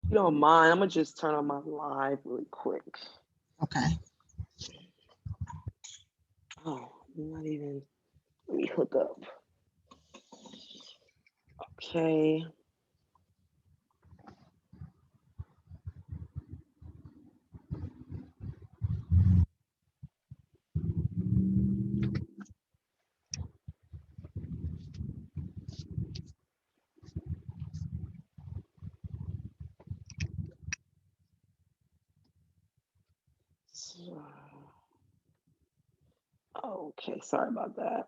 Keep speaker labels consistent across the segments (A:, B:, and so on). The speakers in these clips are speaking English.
A: you don't mind, I'm gonna just turn on my live really quick.
B: Okay.
A: Oh, not even. Let me hook up. Okay. Okay, sorry about that.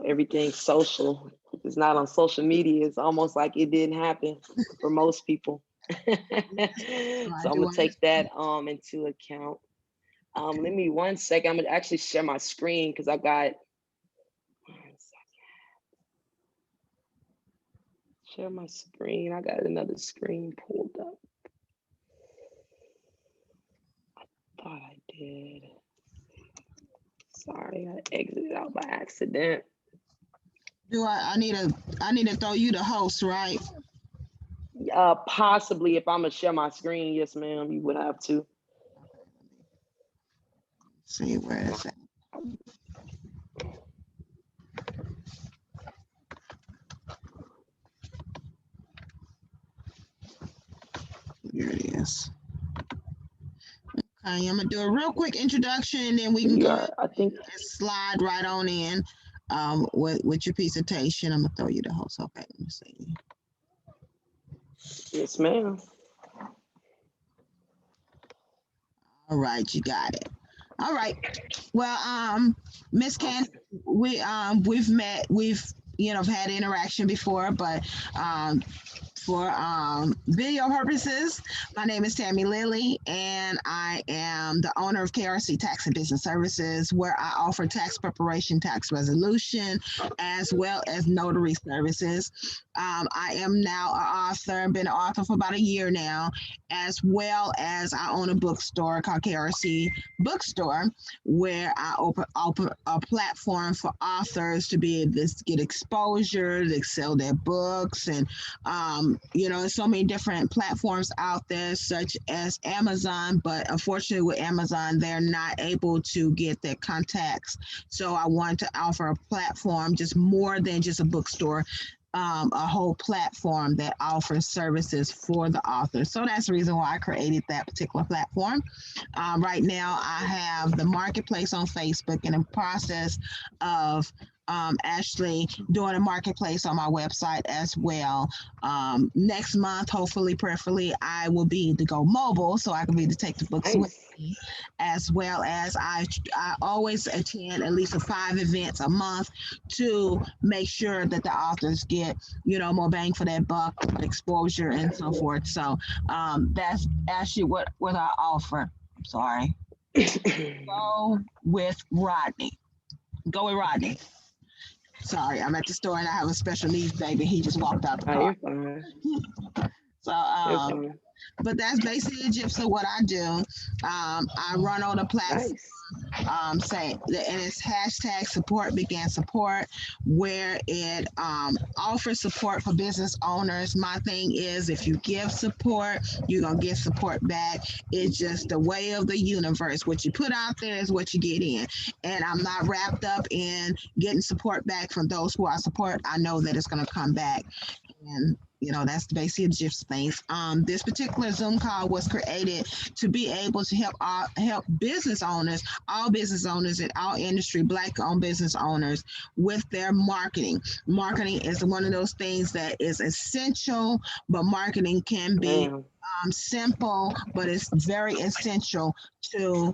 A: Everything's social. If it's not on social media, it's almost like it didn't happen for most people. So I'm gonna take that into account. Let me 1 second. I'm gonna actually share my screen because I got 1 second. Share my screen. I got another screen pulled up. I thought I did. Sorry, I exited out by accident.
B: Do I need to throw you the host, right?
A: Possibly, if I'm gonna share my screen, yes, ma'am, you would have to.
B: See where it's at. Here it is. Okay, I'm gonna do a real quick introduction, and then we can go ahead
A: I think
B: and slide right on in with your presentation. I'm gonna throw you the host. Okay, let me see.
A: Yes, ma'am.
B: All right, you got it. All right. Well, Miss Candy, we've met, we've had interaction before, but for video purposes, my name is Tammy Lilly, and I am the owner of KRC Tax and Business Services, where I offer tax preparation, tax resolution, as well as notary services. I am now an author, been an author for about a year now, as well as I own a bookstore called KRC Bookstore, where I open a platform for authors to be able to get exposure, to sell their books, and there's so many different platforms out there, such as Amazon, but unfortunately with Amazon, they're not able to get their contacts. So I want to offer a platform, just more than just a bookstore, a whole platform that offers services for the author. So that's the reason why I created that particular platform. Right now, I have the marketplace on Facebook, in the process of actually doing a marketplace on my website as well. Next month, hopefully, prayerfully, I will be to go mobile, so I can be to take the books with me, as well as I always attend at least 5 events a month to make sure that the authors get more bang for that buck, exposure, and so forth. So that's actually what I offer. I'm sorry. Go with Rodney. Go with Rodney. Sorry, I'm at the store and I have a special needs baby. He just walked out the car. So, but that's basically the gist of what I do. I run on a platform, and it's hashtag Supportbegansupport, where it offers support for business owners. My thing is, if you give support, you're gonna get support back. It's just the way of the universe. What you put out there is what you get in. And I'm not wrapped up in getting support back from those who I support. I know that it's gonna come back. And that's the basic gist of things. This particular Zoom call was created to be able to help business owners, all business owners in all industry, Black-owned business owners, with their marketing. Marketing is one of those things that is essential, but marketing can be simple, but it's very essential to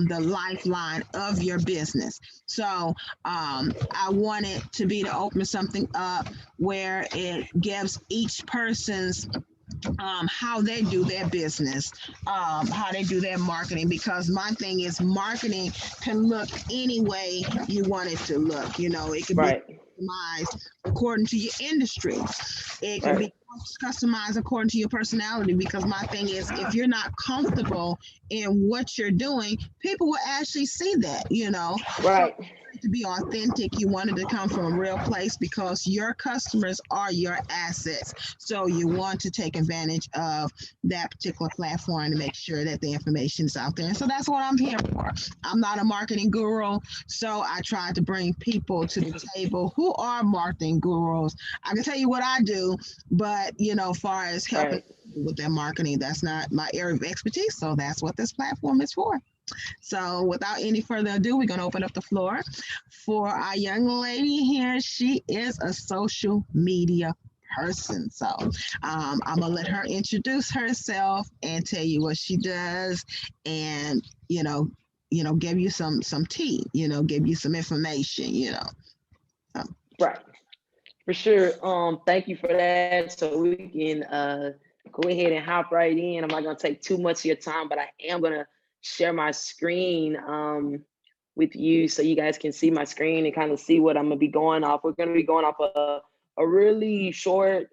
B: the lifeline of your business. So I wanted to be to open something up where it gives each person's how they do their business, how they do their marketing, because my thing is marketing can look any way you want it to look. It can be customized according to your industry. It can be customized according to your personality, because my thing is, if you're not comfortable in what you're doing, people will actually see that,
A: Right.
B: So to be authentic. You want it to come from a real place because your customers are your assets. So you want to take advantage of that particular platform to make sure that the information is out there. And so that's what I'm here for. I'm not a marketing guru, so I try to bring people to the table who are marketing gurus. I can tell you what I do, but far as helping with their marketing, that's not my area of expertise. So that's what this platform is for. So without any further ado, we're going to open up the floor for our young lady here. She is a social media person. So I'm going to let her introduce herself and tell you what she does and, give you some tea, give you some information, So.
A: Right. For sure. Thank you for that. So we can go ahead and hop right in. I'm not gonna take too much of your time, but I am gonna share my screen with you so you guys can see my screen and kind of see what I'm gonna be going off. We're gonna be going off a really short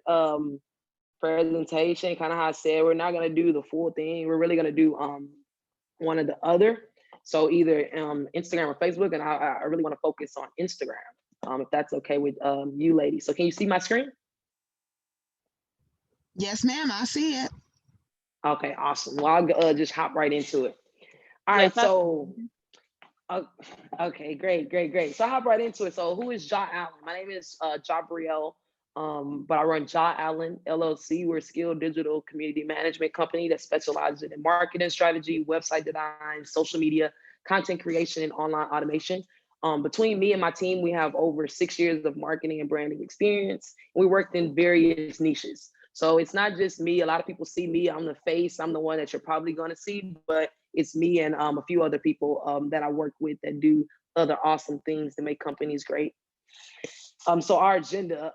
A: presentation, kind of how I said. We're not gonna do the full thing. We're really gonna do one or the other. So either Instagram or Facebook, and I really want to focus on Instagram, if that's okay with you ladies. So can you see my screen?
B: Yes, ma'am, I see it.
A: Okay, awesome. Well, I'll just hop right into it. All right, so, okay, great. So I'll hop right into it. So who is Jha Allen? My name is Jabrielle, but I run Jha Allen LLC. We're a skilled digital community management company that specializes in marketing strategy, website design, social media, content creation, and online automation. Between me and my team, we have over 6 years of marketing and branding experience. We worked in various niches. So it's not just me. A lot of people see me. I'm the face. I'm the one that you're probably going to see, but it's me and a few other people that I work with that do other awesome things to make companies great. So our agenda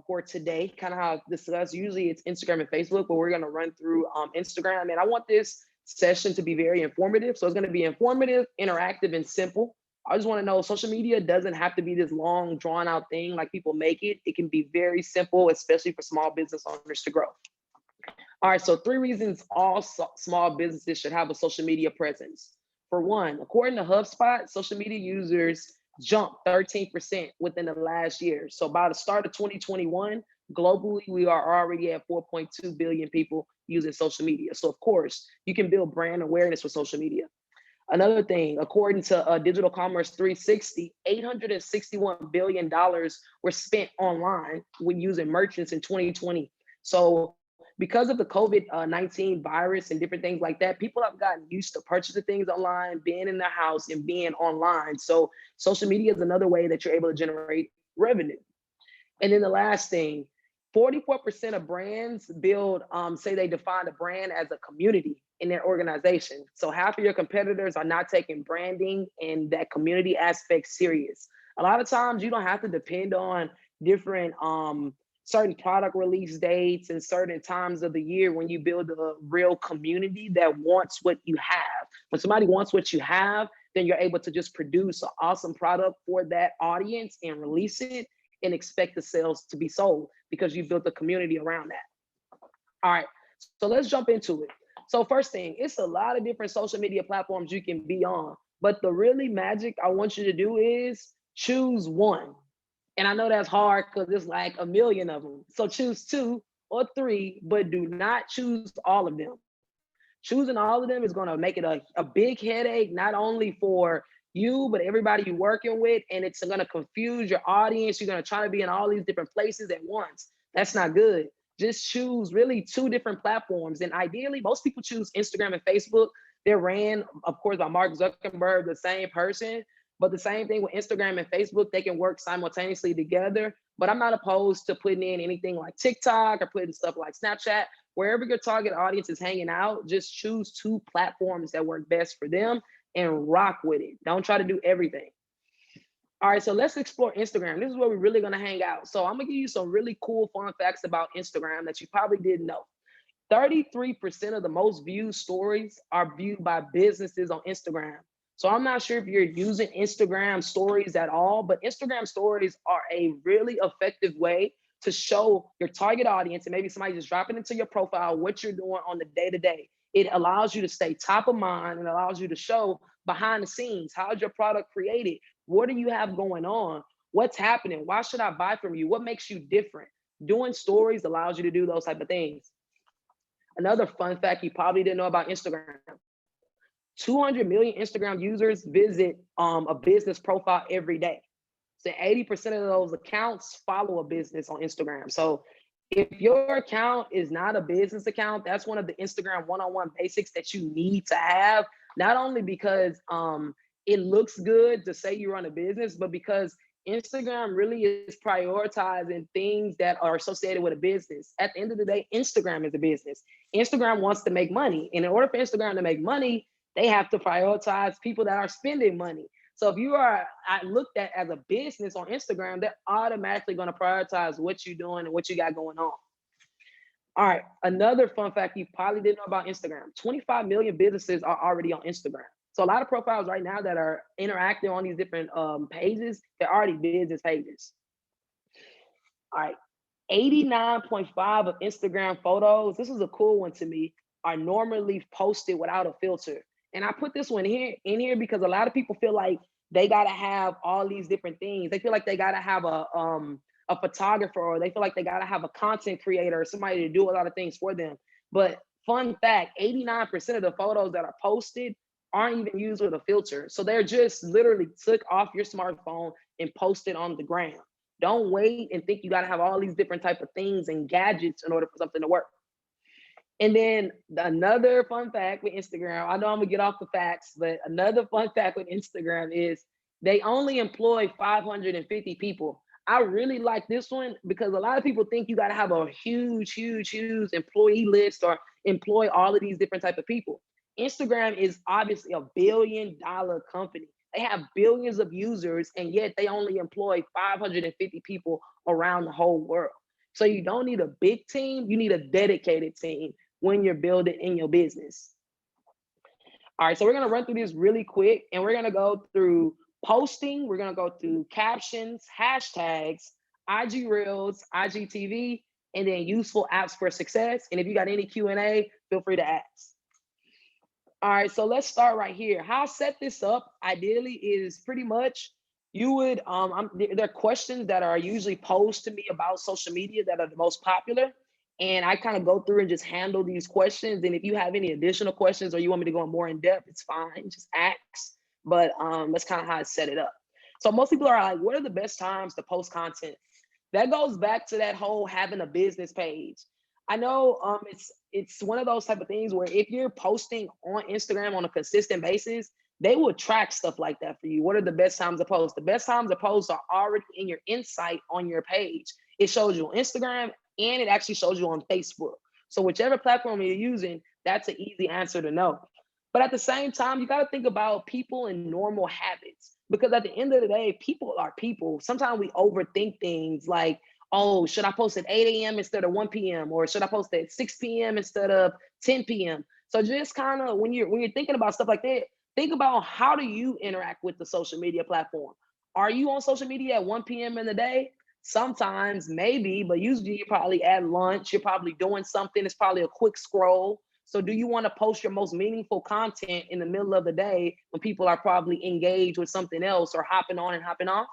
A: for today, kind of how I discuss, usually it's Instagram and Facebook, but we're going to run through Instagram. And I want this session to be very informative. So it's going to be informative, interactive, and simple. I just want to know social media doesn't have to be this long, drawn out thing like people make it. It can be very simple, especially for small business owners to grow. All right, so 3 reasons all small businesses should have a social media presence. For one, according to HubSpot, social media users jumped 13% within the last year. So by the start of 2021, globally, we are already at 4.2 billion people using social media. So of course, you can build brand awareness with social media. Another thing, according to Digital Commerce 360, $861 billion were spent online when using merchants in 2020. So because of the COVID-19 virus and different things like that, people have gotten used to purchasing things online, being in their house and being online. So social media is another way that you're able to generate revenue. And then the last thing, 44% of brands say they define a brand as a community in their organization. So half of your competitors are not taking branding and that community aspect serious. A lot of times you don't have to depend on different certain product release dates and certain times of the year when you build a real community that wants what you have. When somebody wants what you have, then you're able to just produce an awesome product for that audience and release it and expect the sales to be sold because you built a community around that. All right, so let's jump into it. So first thing, it's a lot of different social media platforms you can be on, but the really magic I want you to do is choose one. And I know that's hard because there's like a million of them. So choose 2 or 3, but do not choose all of them. Choosing all of them is going to make it a big headache, not only for you, but everybody you're working with. And it's going to confuse your audience. You're going to try to be in all these different places at once. That's not good. Just choose really 2 different platforms. And ideally, most people choose Instagram and Facebook. They're ran, of course, by Mark Zuckerberg, the same person. But the same thing with Instagram and Facebook, they can work simultaneously together. But I'm not opposed to putting in anything like TikTok or putting stuff like Snapchat. Wherever your target audience is hanging out, just choose 2 platforms that work best for them and rock with it. Don't try to do everything. All right, so let's explore Instagram. This is where we're really gonna hang out. So I'm gonna give you some really cool fun facts about Instagram that you probably didn't know. 33% of the most viewed stories are viewed by businesses on Instagram. So I'm not sure if you're using Instagram stories at all, but Instagram stories are a really effective way to show your target audience and maybe somebody just dropping into your profile what you're doing on the day-to-day. It allows you to stay top of mind and allows you to show behind the scenes. How's your product created? What do you have going on? What's happening? Why should I buy from you? What makes you different? Doing stories allows you to do those type of things. Another fun fact you probably didn't know about Instagram. 200 million Instagram users visit a business profile every day. So 80% of those accounts follow a business on Instagram. So if your account is not a business account, that's one of the Instagram one-on-one basics that you need to have, not only because it looks good to say you run a business, but because Instagram really is prioritizing things that are associated with a business. At the end of the day, Instagram is a business. Instagram wants to make money. And in order for Instagram to make money, they have to prioritize people that are spending money. So if you are looked at as a business on Instagram, they're automatically going to prioritize what you're doing and what you got going on. All right, another fun fact you probably didn't know about Instagram. 25 million businesses are already on Instagram. So a lot of profiles right now that are interacting on these different pages, they're already business pages. All right, 89.5 of Instagram photos, this is a cool one to me, are normally posted without a filter. And I put this one in here because a lot of people feel like they gotta have all these different things. They feel like they gotta have a photographer, or they feel like they gotta have a content creator or somebody to do a lot of things for them. But fun fact, 89% of the photos that are posted aren't even used with a filter. So they're just literally took off your smartphone and posted on the ground. Don't wait and think you gotta have all these different type of things and gadgets in order for something to work. And then another fun fact with Instagram, I know I'm gonna get off the facts, but another fun fact with Instagram is they only employ 550 people. I really like this one because a lot of people think you gotta have a huge employee list or employ all of these different type of people. Instagram is obviously a billion-dollar company. They have billions of users, and yet they only employ 550 people around the whole world. So you don't need a big team, you need a dedicated team when you're building in your business. All right, so we're gonna run through this really quick, and we're gonna go through posting, we're gonna go through captions, hashtags, IG Reels, IGTV, and then useful apps for success. And if you got any Q&A, feel free to ask. All right, so let's start right here. How I set this up, ideally, is pretty much you would, there are questions that are usually posed to me about social media that are the most popular. And I kind of go through and just handle these questions. And if you have any additional questions or you want me to go more in depth, it's fine, just ask. But that's kind of how I set it up. So most people are like, what are the best times to post content? That goes back to that whole having a business page. I know it's one of those type of things where if you're posting on Instagram on a consistent basis, they will track stuff like that for you. What are the best times to post? The best times to post are already in your insight on your page. It shows you on Instagram and it actually shows you on Facebook. So whichever platform you're using, that's an easy answer to know. But at the same time, you got to think about people and normal habits, because at the end of the day, people are people. Sometimes we overthink things like, oh, should I post at 8 a.m. instead of 1 p.m. or should I post at 6 p.m. instead of 10 p.m. So just kind of when you're thinking about stuff like that, think about how do you interact with the social media platform. Are you on social media at 1 p.m. in the day? Sometimes, maybe, but usually you're probably at lunch, you're probably doing something, it's probably a quick scroll. So do you want to post your most meaningful content in the middle of the day when people are probably engaged with something else or hopping on and hopping off?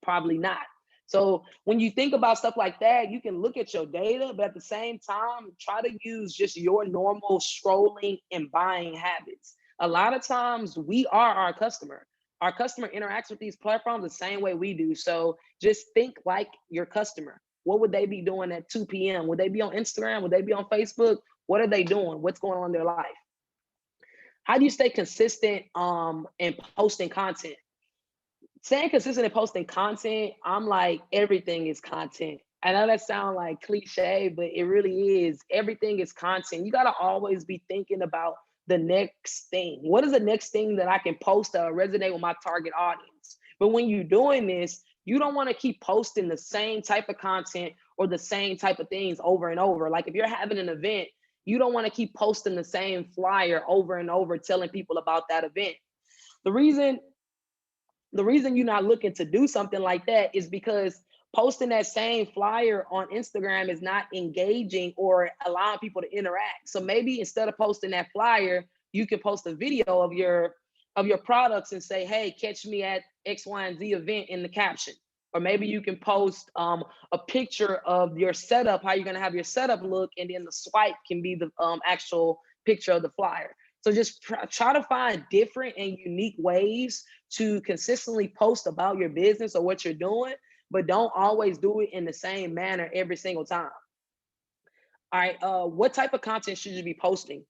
A: Probably not. So when you think about stuff like that, you can look at your data, but at the same time, try to use just your normal scrolling and buying habits. A lot of times we are our customer. Our customer interacts with these platforms the same way we do. So just think like your customer. What would they be doing at 2 p.m.? Would they be on Instagram? Would they be on Facebook? What are they doing? What's going on in their life? How do you stay consistent in posting content? Staying consistent in posting content, I'm like, everything is content. I know that sounds like cliche, but it really is. Everything is content. You got to always be thinking about the next thing. What is the next thing that I can post to resonate with my target audience? But when you're doing this, you don't want to keep posting the same type of content or the same type of things over and over. Like if you're having an event, you don't want to keep posting the same flyer over and over, telling people about that event. The reason you're not looking to do something like that is because posting that same flyer on Instagram is not engaging or allowing people to interact. So maybe instead of posting that flyer, you can post a video of your of your products and say, hey, catch me at X, Y, and Z event in the caption. Or maybe you can post a picture of your setup, how you're gonna have your setup look, and then the swipe can be the actual picture of the flyer. So just try to find different and unique ways to consistently post about your business or what you're doing, but don't always do it in the same manner every single time. All right, what type of content should you be posting?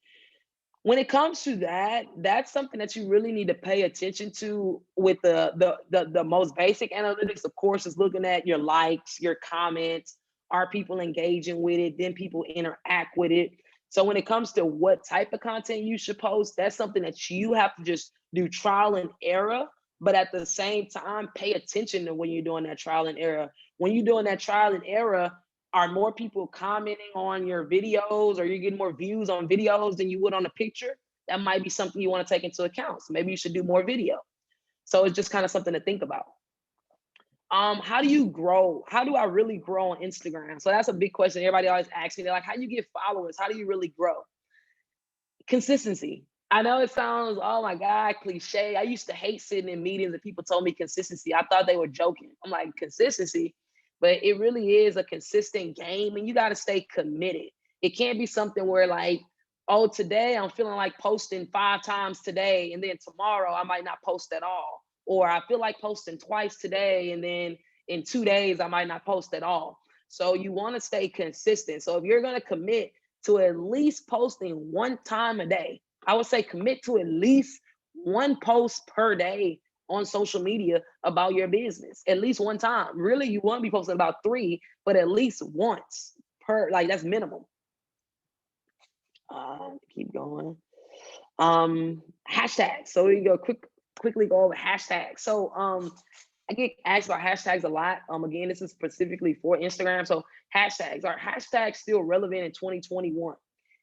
A: When it comes to that, that's something that you really need to pay attention to with the most basic analytics, of course, is looking at your likes, your comments, are people engaging with it, then people interact with it. So when it comes to what type of content you should post, that's something that you have to just do trial and error, but at the same time, pay attention to when you're doing that trial and error. When you're doing that trial and error, are more people commenting on your videos, or you're getting more views on videos than you would on a picture? That might be something you want to take into account. So maybe you should do more video. So it's just kind of something to think about. How do you grow? How do I really grow on Instagram? So that's a big question. Everybody always asks me, they're like, how do you get followers? How do you really grow? Consistency. I know it sounds, oh my God, cliche. I used to hate sitting in meetings and people told me consistency. I thought they were joking. I'm like, consistency? But it really is a consistent game, and you got to stay committed. It can't be something where like, oh, today I'm feeling like posting 5 times today, and then tomorrow I might not post at all. Or I feel like posting twice today, and then in 2 days I might not post at all. So you want to stay consistent. So if you're going to commit to at least posting 1 time a day, I would say commit to at least 1 post per day on social media about your business, at least 1 time. Really, you want to be posting about 3, but at least once per, like that's minimum. Keep going. Hashtags. So we go quickly go over hashtags. So I get asked about hashtags a lot. Again, this is specifically for Instagram. So hashtags, are hashtags still relevant in 2021?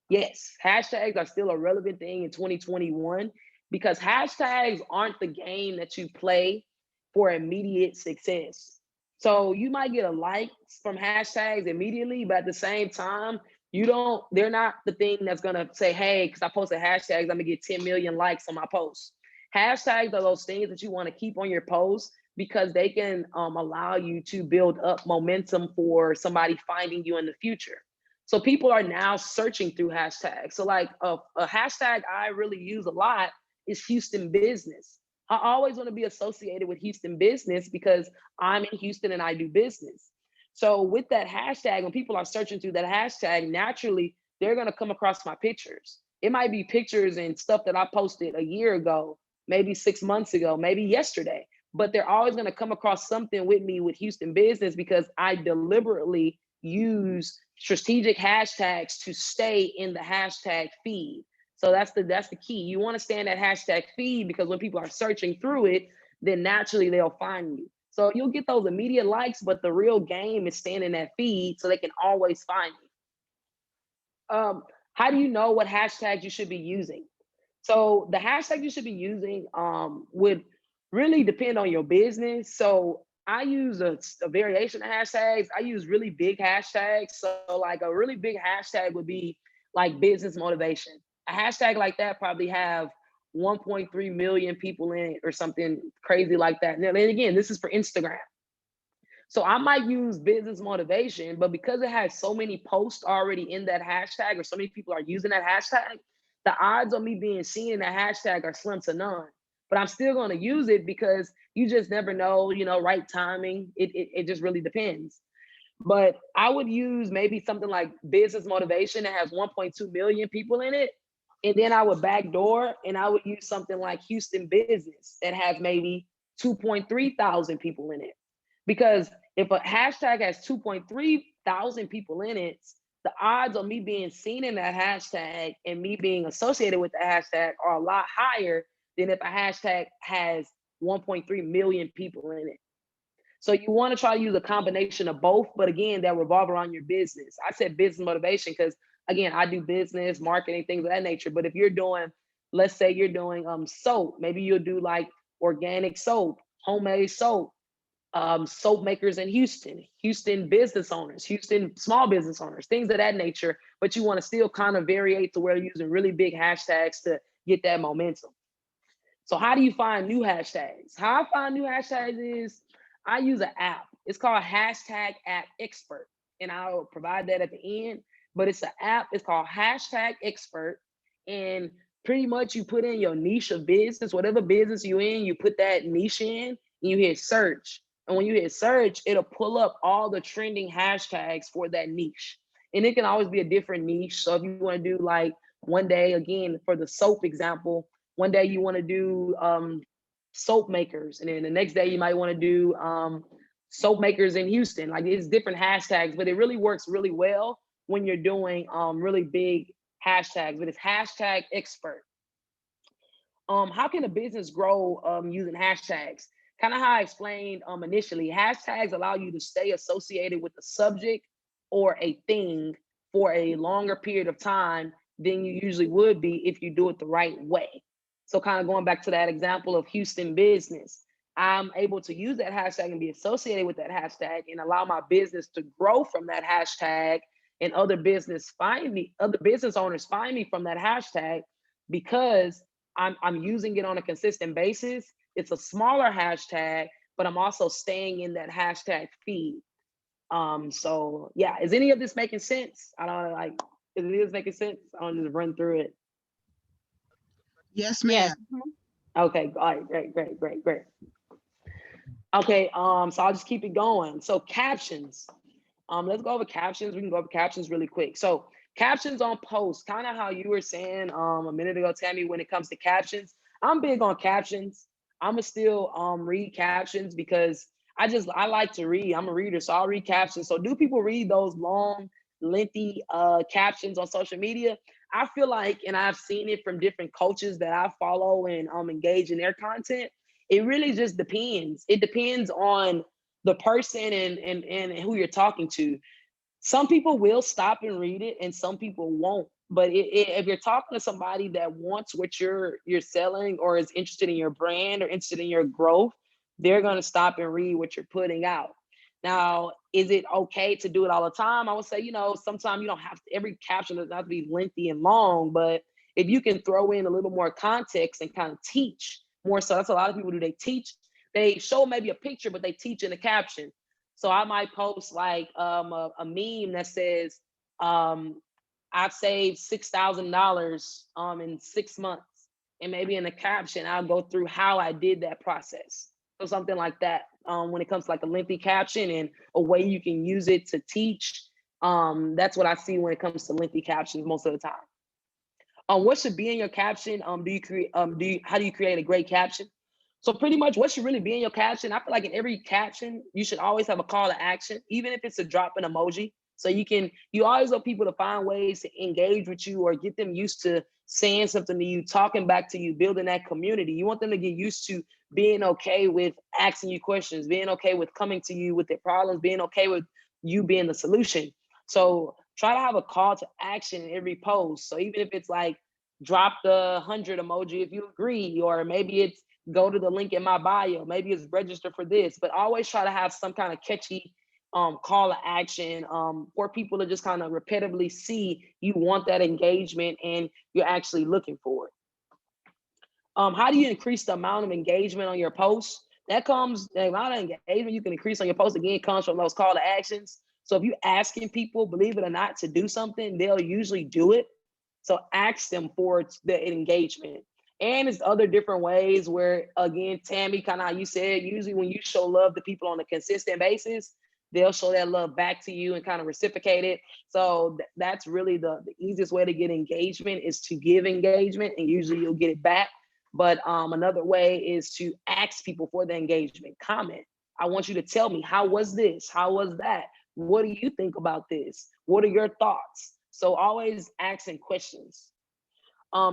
A: Yes, hashtags are still a relevant thing in 2021, because hashtags aren't the game that you play for immediate success. So you might get a like from hashtags immediately, but at the same time, they're not the thing that's gonna say, hey, because I posted hashtags, I'm gonna get 10 million likes on my post. Hashtags are those things that you want to keep on your post, because they can allow you to build up momentum for somebody finding you in the future. So people are now searching through hashtags. So like a hashtag I really use a lot is Houston business. I always want to be associated with Houston business because I'm in Houston and I do business. So with that hashtag, when people are searching through that hashtag, naturally, they're going to come across my pictures. It might be pictures and stuff that I posted a year ago, maybe 6 months ago, maybe yesterday, but they're always going to come across something with me with Houston business, because I deliberately use strategic hashtags to stay in the hashtag feed. So that's the key. You want to stay in that hashtag feed, because when people are searching through it, then naturally they'll find you. So you'll get those immediate likes, but the real game is staying in that feed so they can always find you. How do you know what hashtags you should be using? So the hashtag you should be using would really depend on your business. So I use a variation of hashtags. I use really big hashtags. So like a really big hashtag would be like business motivation. A hashtag like that probably have 1.3 million people in it or something crazy like that. And again, this is for Instagram. So I might use business motivation, but because it has so many posts already in that hashtag, or so many people are using that hashtag, the odds of me being seen in that hashtag are slim to none. But I'm still going to use it, because you just never know, right timing. It just really depends. But I would use maybe something like business motivation that has 1.2 million people in it. And then I would backdoor and I would use something like Houston business that has maybe 2.3 thousand people in it. Because if a hashtag has 2.3 thousand people in it, the odds of me being seen in that hashtag and me being associated with the hashtag are a lot higher than if a hashtag has 1.3 million people in it. So you want to try to use a combination of both, but again, that revolve around your business. I said business motivation because again, I do business, marketing, things of that nature. But if you're doing, let's say you're doing soap, maybe you'll do like organic soap, homemade soap, soap makers in Houston business owners, Houston small business owners, things of that nature. But you want to still kind of variate to where you're using really big hashtags to get that momentum. So how do you find new hashtags? How I find new hashtags is I use an app. It's called Hashtag App Expert, and I'll provide that at the end. But it's an app. It's called Hashtag Expert, and pretty much you put in your niche of business, whatever business you're in, you put that niche in, and you hit search. And when you hit search, it'll pull up all the trending hashtags for that niche. And it can always be a different niche. So if you want to do like one day, again, for the soap example, one day you want to do soap makers, and then the next day you might want to do soap makers in Houston. Like, it's different hashtags, but it really works really well when you're doing really big hashtags. But it's hashtag expert. How can a business grow using hashtags? Kind of how I explained initially. Hashtags allow you to stay associated with the subject or a thing for a longer period of time than you usually would be if you do it the right way. So kind of going back to that example of Houston business, I'm able to use that hashtag and be associated with that hashtag and allow my business to grow from that hashtag, and other business owners find me from that hashtag because I'm using it on a consistent basis. It's a smaller hashtag, but I'm also staying in that hashtag feed. So yeah, is any of this making sense? I don't like, is it is making sense? I'll just run through it.
B: Yes,
C: Yes.
B: ma'am.
A: Okay, all right, great. Okay, so I'll just keep it going. So captions. Let's go over captions. We can go over captions really quick. So captions on posts, kind of how you were saying a minute ago, Tammy, when it comes to captions. I'm big on captions. I'ma still read captions because I like to read. I'm a reader, so I'll read captions. So do people read those long, lengthy captions on social media? I feel like, and I've seen it from different coaches that I follow and engage in their content. It really just depends. It depends on the person and who you're talking to. Some people will stop and read it, and some people won't. But if you're talking to somebody that wants what you're selling, or is interested in your brand or interested in your growth, they're gonna stop and read what you're putting out. Now, is it okay to do it all the time? I would say, sometimes you don't have to, every caption doesn't have to be lengthy and long, but if you can throw in a little more context and kind of teach more, so that's a lot of people do. They teach, they show maybe a picture, but they teach in the caption. So I might post like a meme that says, I've saved $6,000 in 6 months. And maybe in the caption, I'll go through how I did that process. So something like that. When it comes to like a lengthy caption and a way you can use it to teach, that's what I see when it comes to lengthy captions most of the time. What should be in your caption? How do you create a great caption? So pretty much what should really be in your caption, I feel like in every caption, you should always have a call to action, even if it's a drop in emoji. So you always want people to find ways to engage with you or get them used to saying something to you, talking back to you, building that community. You want them to get used to being okay with asking you questions, being okay with coming to you with their problems, being okay with you being the solution. So try to have a call to action in every post. So even if it's like drop the 100 emoji if you agree, or maybe it's go to the link in my bio, maybe it's register for this, but always try to have some kind of catchy call to action for people to just kind of repetitively see you want that engagement and you're actually looking for it. How do you increase the amount of engagement on your posts? The amount of engagement you can increase on your post, again, comes from those call to actions. So if you're asking people, believe it or not, to do something, they'll usually do it. So ask them for the engagement. And it's other different ways where, again, Tammy, kind of how you said, usually when you show love to people on a consistent basis, they'll show that love back to you and kind of reciprocate it. So that's really the easiest way to get engagement, is to give engagement, and usually you'll get it back. But another way is to ask people for the engagement. Comment. I want you to tell me, how was this? How was that? What do you think about this? What are your thoughts? So always asking questions.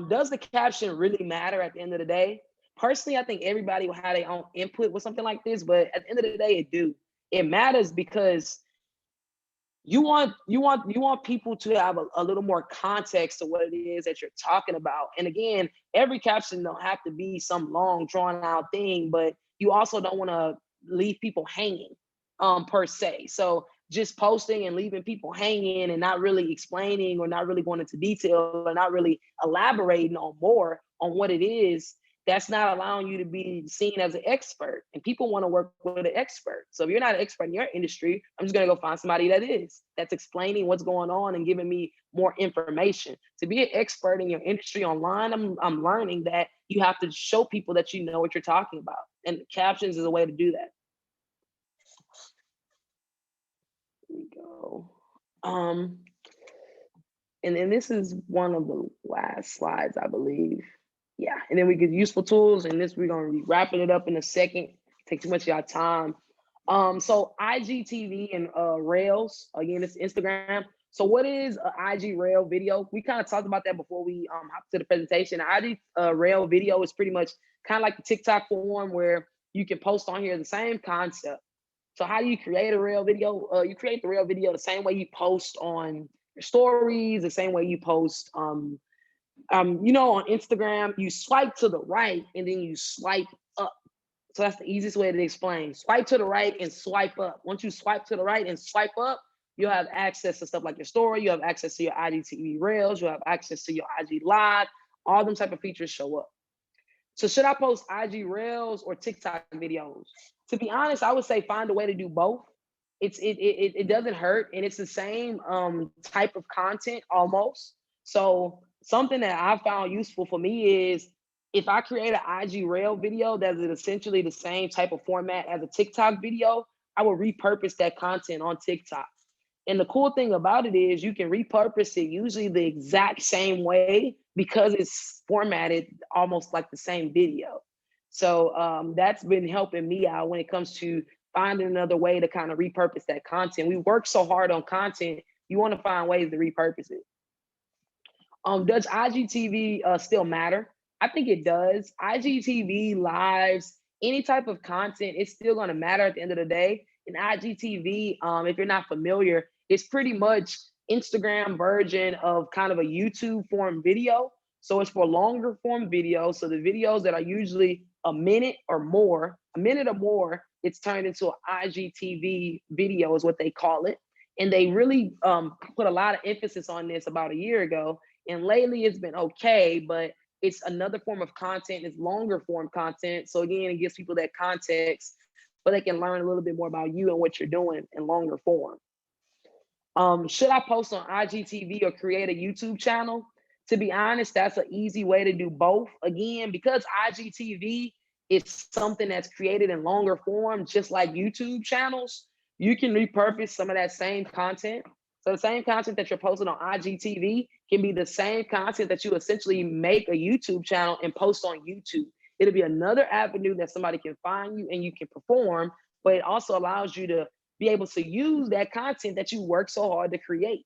A: Does the caption really matter at the end of the day? Personally, I think everybody will have their own input with something like this, but at the end of the day, it matters because you want people to have a little more context to what it is that you're talking about. And again, every caption don't have to be some long drawn out thing, but you also don't want to leave people hanging per se. So just posting and leaving people hanging and not really explaining or not really going into detail or not really elaborating on more on what it is that's not allowing you to be seen as an expert. And people want to work with an expert. So if you're not an expert in your industry, I'm just going to go find somebody that is, that's explaining what's going on and giving me more information. To be an expert in your industry online, I'm learning that you have to show people that you know what you're talking about. And captions is a way to do that. Here we go. And then this is one of the last slides, I believe. Yeah, and then we get useful tools, and this we're gonna be wrapping it up in a second. Take too much of your time. So IGTV and Rails, again, it's Instagram. So what is an IG Rail video? We kind of talked about that before we hop to the presentation. IG Rail video is pretty much kind of like the TikTok form where you can post on here the same concept. So how do you create a Rail video? You create the Rail video the same way you post on your stories, the same way you post you know, on Instagram, you swipe to the right and then you swipe up. So that's the easiest way to explain. Swipe to the right and swipe up. Once you swipe to the right and swipe up, you'll have access to stuff like your story. You have access to your IGTV Rails. You'll have access to your IG Live. All them type of features show up. So should I post IG Rails or TikTok videos? To be honest, I would say find a way to do both. It doesn't hurt, and it's the same type of content almost. So something that I found useful for me is if I create an IG Rail video that is essentially the same type of format as a TikTok video, I will repurpose that content on TikTok. And the cool thing about it is you can repurpose it usually the exact same way because it's formatted almost like the same video. So that's been helping me out when it comes to finding another way to kind of repurpose that content. We work so hard on content, you want to find ways to repurpose it. Does IGTV still matter? I think it does. IGTV lives, any type of content, it's still going to matter at the end of the day. And IGTV, if you're not familiar, it's pretty much Instagram version of kind of a YouTube form video. So it's for longer form videos. So the videos that are usually a minute or more, it's turned into an IGTV video is what they call it. And they really put a lot of emphasis on this about a year ago. And lately it's been okay, but it's another form of content. It's longer form content. So again, it gives people that context, but they can learn a little bit more about you and what you're doing in longer form. Should I post on IGTV or create a YouTube channel? To be honest, that's an easy way to do both. Again, because IGTV is something that's created in longer form, just like YouTube channels, you can repurpose some of that same content. So the same content that you're posting on IGTV can be the same content that you essentially make a YouTube channel and post on YouTube. It'll be another avenue that somebody can find you and you can perform, but it also allows you to be able to use that content that you work so hard to create.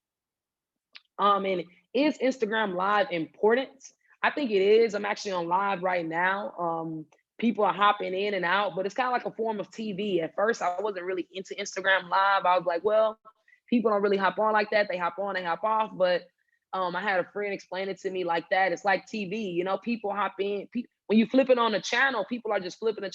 A: And is Instagram Live important? I think it is. I'm actually on live right now. People are hopping in and out, but it's kind of like a form of TV. At first, I wasn't really into Instagram Live. I was like, well, people don't really hop on like that. They hop on, they hop off. But I had a friend explain it to me like that. It's like TV. You know, people hop in. When you flip it on the channel, people are just flipping the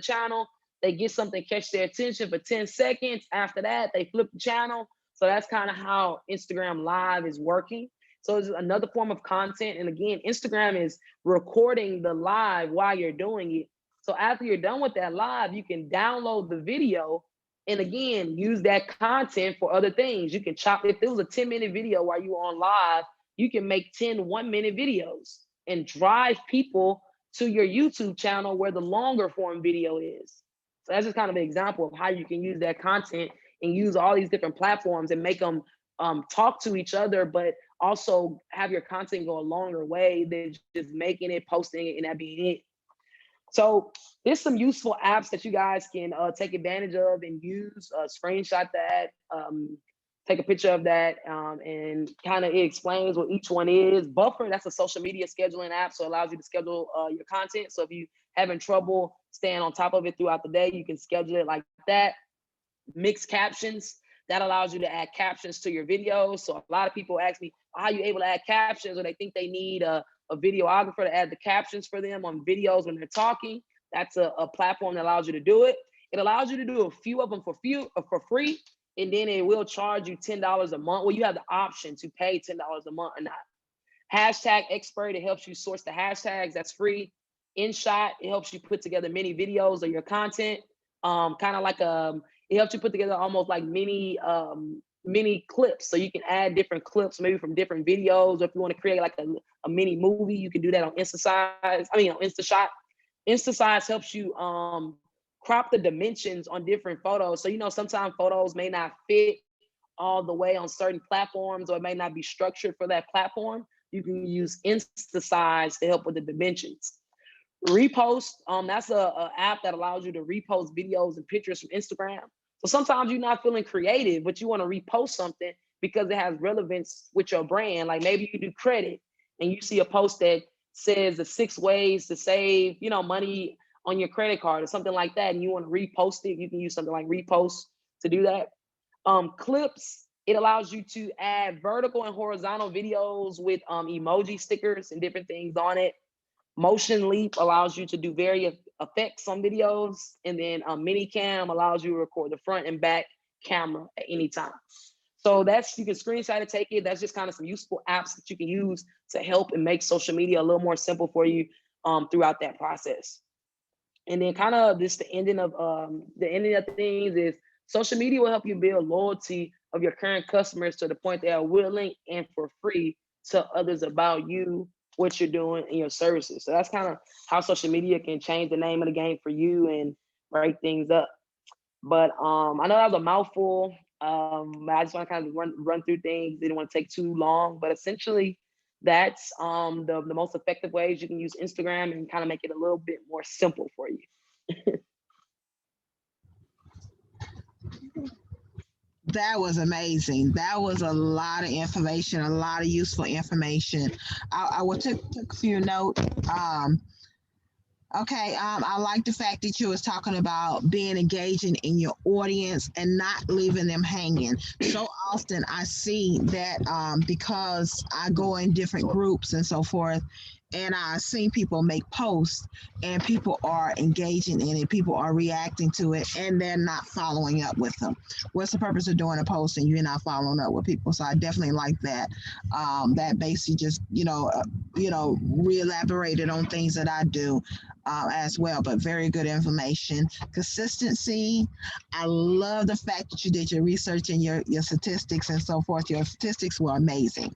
A: channel. They get something, catch their attention for 10 seconds. After that, they flip the channel. So that's kind of how Instagram Live is working. So it's another form of content. And again, Instagram is recording the live while you're doing it. So after you're done with that live, you can download the video and again, use that content for other things. You can chop, if it was a 10-minute video while you were on live, you can make 10 1-minute videos and drive people to your YouTube channel where the longer form video is. So that's just kind of an example of how you can use that content and use all these different platforms and make them talk to each other, but also have your content go a longer way than just making it, posting it, and that being it. So there's some useful apps that you guys can take advantage of and use, screenshot that, take a picture of that, and kind of it explains what each one is. Buffer, that's a social media scheduling app, so it allows you to schedule your content. So if you having trouble staying on top of it throughout the day, you can schedule it like that. Mixed Captions, that allows you to add captions to your videos. So a lot of people ask me, how are you able to add captions, or they think they need a videographer to add the captions for them on videos when they're talking. That's a platform that allows you to do it. It allows you to do a few of them for free, and then it will charge you $10 a month. Well, you have the option to pay $10 a month or not. Hashtag Expert, it helps you source the hashtags. That's free. InShot, it helps you put together mini videos of your content. Kind of like it helps you put together almost like mini clips. So you can add different clips, maybe from different videos, or if you want to create like a mini movie, you can do that on InstaShot. InstaSize helps you crop the dimensions on different photos. So, sometimes photos may not fit all the way on certain platforms, or it may not be structured for that platform. You can use InstaSize to help with the dimensions. Repost, that's a app that allows you to repost videos and pictures from Instagram. So sometimes you're not feeling creative, but you want to repost something because it has relevance with your brand. Like maybe you do credit and you see a post that says the 6 ways to save, money on your credit card or something like that, and you want to repost it. You can use something like Repost to do that. Clips, it allows you to add vertical and horizontal videos with emoji stickers and different things on it. Motion Leap allows you to do various effects on videos, and then Minicam allows you to record the front and back camera at any time. So you can screenshot it, take it. That's just kind of some useful apps that you can use to help and make social media a little more simple for you throughout that process. And then kind of the ending of things is social media will help you build loyalty of your current customers to the point they are willing and for free to others about you, what you're doing, and your services. So that's kind of how social media can change the name of the game for you and break things up. But I know that was a mouthful. I just want to kind of run through things. Didn't want to take too long, but essentially that's the most effective ways you can use Instagram and kind of make it a little bit more simple for you.
B: That was amazing. That was a lot of information, a lot of useful information. I took a few notes. Okay, I like the fact that you was talking about being engaging in your audience and not leaving them hanging. So often I see that because I go in different groups and so forth, and I've seen people make posts and people are engaging in it, people are reacting to it, and they're not following up with them. What's the purpose of doing a post and you're not following up with people? So I definitely like that. That basically just re-elaborated on things that I do as well, but very good information. Consistency. I love the fact that you did your research and your statistics and so forth. Your statistics were amazing.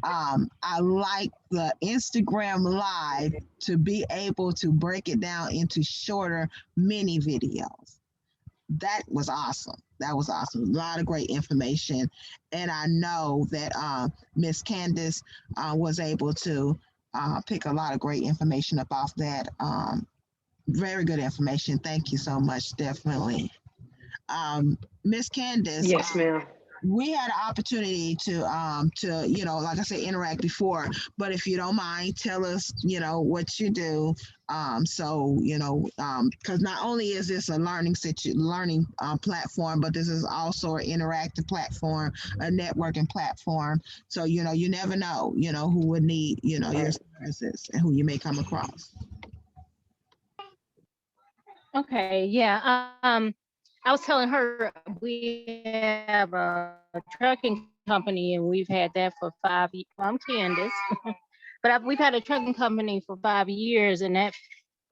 B: I like the Instagram Live to be able to break it down into shorter mini videos. That was awesome. That was awesome. A lot of great information. And I know that Miss Candace was able to pick a lot of great information up off that. Very good information. Thank you so much. Definitely. Miss Candace.
A: Yes, ma'am.
B: We had an opportunity to like I said, interact before, but if you don't mind, tell us what you do, because not only is this a learning platform, but this is also an interactive platform, a networking platform. So you never know who would need your services and who you may come across.
C: Okay, yeah. I was telling her we have a trucking company and we've had that for 5 years. Well, I'm Candace, but we've had a trucking company for 5 years, and that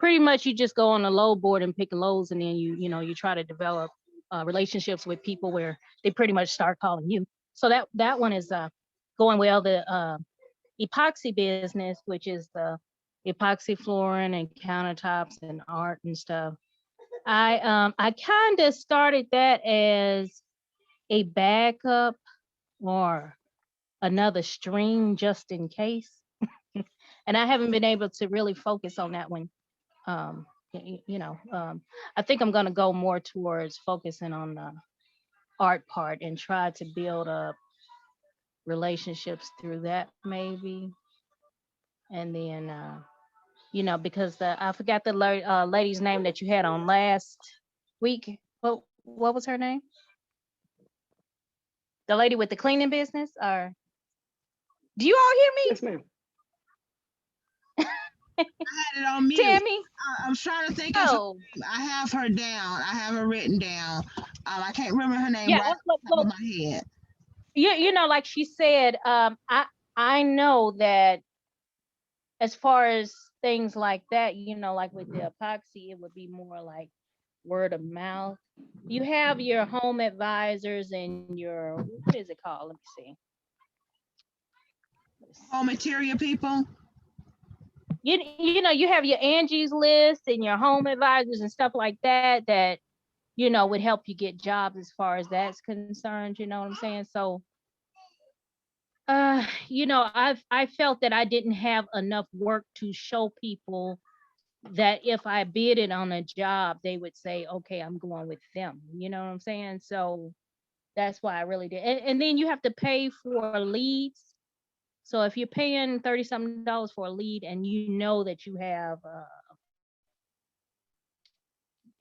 C: pretty much you just go on a load board and pick loads, and then you try to develop relationships with people where they pretty much start calling you. So that one is going well. The epoxy business, which is the epoxy flooring and countertops and art and stuff. I kind of started that as a backup or another stream just in case. And I haven't been able to really focus on that one. I think I'm going to go more towards focusing on the art part and try to build up relationships through that maybe. And then, because I forgot the lady's name that you had on last week. What was her name? The lady with the cleaning business, or do you all hear me?
A: Yes, ma'am.
B: I had it on mute.
C: Tammy?
B: I'm trying to think
C: Oh.
B: I have her down. I have her written down. I can't remember her name right off the top of my head.
C: Like she said, I know that as far as things like that, like with the epoxy, it would be more like word of mouth. You have your home advisors and your, what is it called? Let me see.
B: Home material people.
C: You have your Angie's list and your home advisors and stuff like that would help you get jobs as far as that's concerned. You know what I'm saying? So I felt that I didn't have enough work to show people that if I bid it on a job, they would say, okay, I'm going with them. You know what I'm saying? So that's why I really did. And then you have to pay for leads. So if you're paying $30-something for a lead and you know that you have,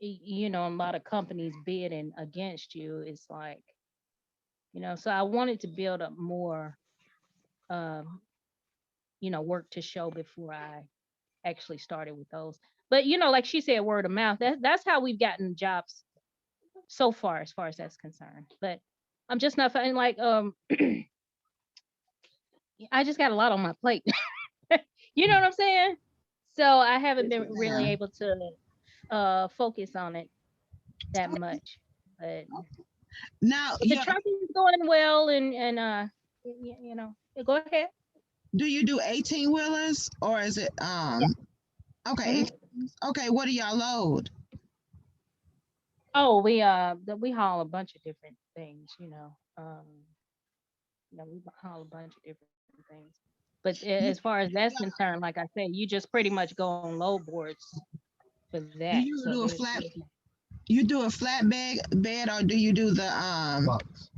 C: a lot of companies bidding against you, it's like, so I wanted to build up more, work to show before I actually started with those. But like she said, word of mouth. That's how we've gotten jobs so far, as that's concerned. But I'm just not finding like I just got a lot on my plate. You know what I'm saying? So I haven't been really able to focus on it that much. But
B: now
C: the trucking's going well, and go ahead.
B: do you do 18 wheelers or is it
C: Yeah.
B: okay? Okay, what do y'all load?
C: Oh, we haul a bunch of different things, we haul a bunch of different things. But as far as that's concerned, like I said, you just pretty much go on load boards for that.
B: Do you do a flat? You do a flat bed, or do you do the
D: box?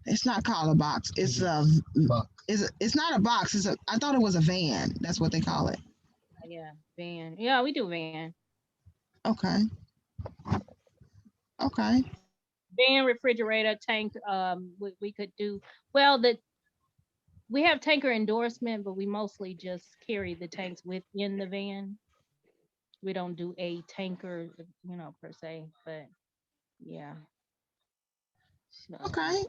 B: It's not called a box. It's a
D: box.
B: It's not a box. I thought it was a van. That's what they call it.
C: Yeah, van. Yeah, we do van.
B: Okay. Okay.
C: Van, refrigerator, tank. We could do well. We have tanker endorsement, but we mostly just carry the tanks within the van. We don't do a tanker, per se. But yeah. So.
B: Okay.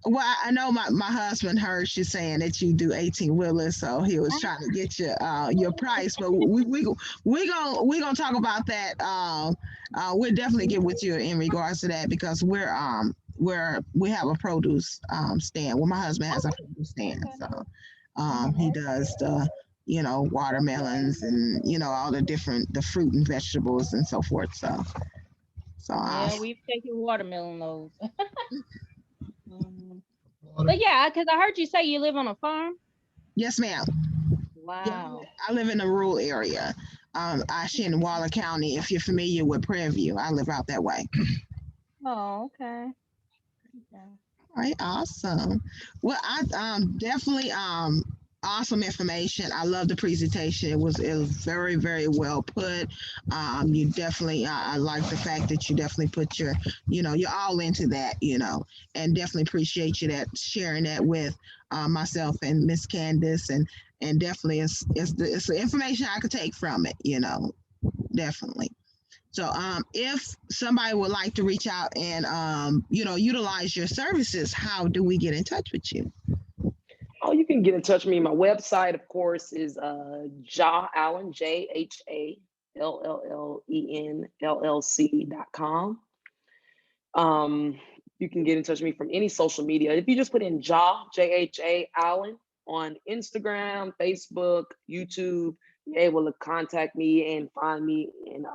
B: Well, I know my husband heard you saying that you do 18 wheelers, so he was trying to get your price. But we gonna talk about that. We'll definitely get with you in regards to that because we have a produce stand. Well, my husband has a produce stand, so he does the watermelons and all the fruit and vegetables and so forth. So
C: yeah, we've taken watermelon loads. But yeah, because I heard you say you live on a farm.
B: Yes, ma'am.
C: Wow.
B: Yeah, I live in a rural area. Actually in Waller County. If you're familiar with Prairie View, I live out that way.
C: Oh, okay.
B: All right, awesome. Well, I definitely awesome information. I love the presentation. It was very, very well put. You definitely I like the fact that you definitely put you're all into that, and definitely appreciate you sharing that with myself and Miss Candace, and definitely it's the information I could take from it, definitely. So if somebody would like to reach out and utilize your services, how do we get in touch with you?
A: Oh, you can get in touch with me. My website, of course, is Jha Allen, JhaAllen LLC.com. You can get in touch with me from any social media. If you just put in Jha, Jha Allen, on Instagram, Facebook, YouTube, you're able to contact me and find me, and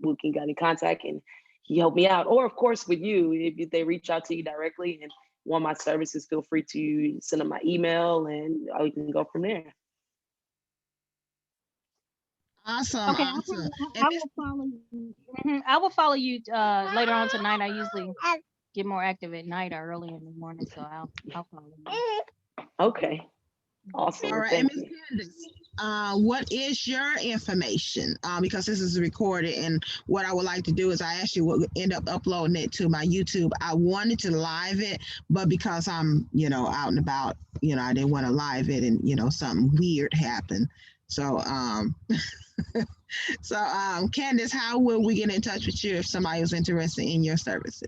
A: we can get in contact and he helped me out. Or of course with you, if they reach out to you directly and want my services, feel free to send them my email and we can go from there.
B: Awesome.
C: Okay,
B: awesome.
C: I will follow you. I will follow you later on tonight. I usually get more active at night or early in the morning, so I'll follow you.
A: Okay. Awesome.
B: All right,
A: Thank
B: Ms.
A: you.
B: Candace, what is your information? Because this is recorded, and what I would like to do is I actually will end up uploading it to my YouTube. I wanted to live it, but because I'm, out and about, I didn't want to live it, and something weird happened. So, Candace, how will we get in touch with you if somebody was interested in your services?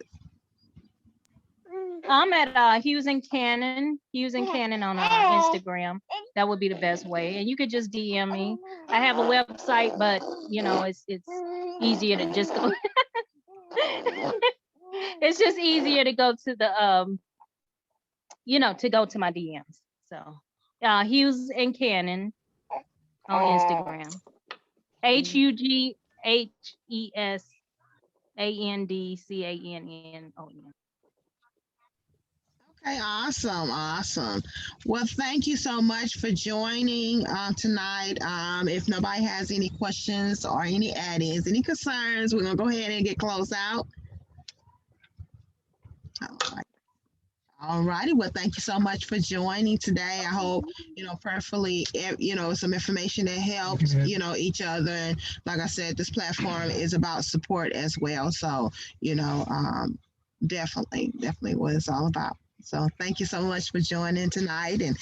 C: I'm at Hughes and Cannon on Instagram. That would be the best way. And you could just DM me. I have a website, but you know, it's easier to just go. It's just easier to go to the to go to my DMs. So Hughes and Cannon on Instagram. HUGHESANDCANNON.
B: Okay, awesome, awesome. Well, thank you so much for joining tonight. If nobody has any questions or any add-ins, any concerns, we're gonna go ahead and get closed out. All right. All righty. Well, thank you so much for joining today. I hope, prayerfully, some information that helps, each other. And like I said, this platform is about support as well. So, definitely what it's all about. So thank you so much for joining tonight. And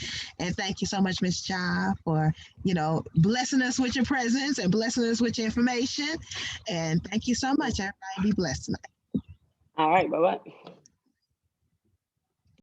B: thank you so much, Ms. Jha, for, blessing us with your presence and blessing us with your information. And thank you so much. Everybody be blessed tonight.
A: All right. Bye-bye.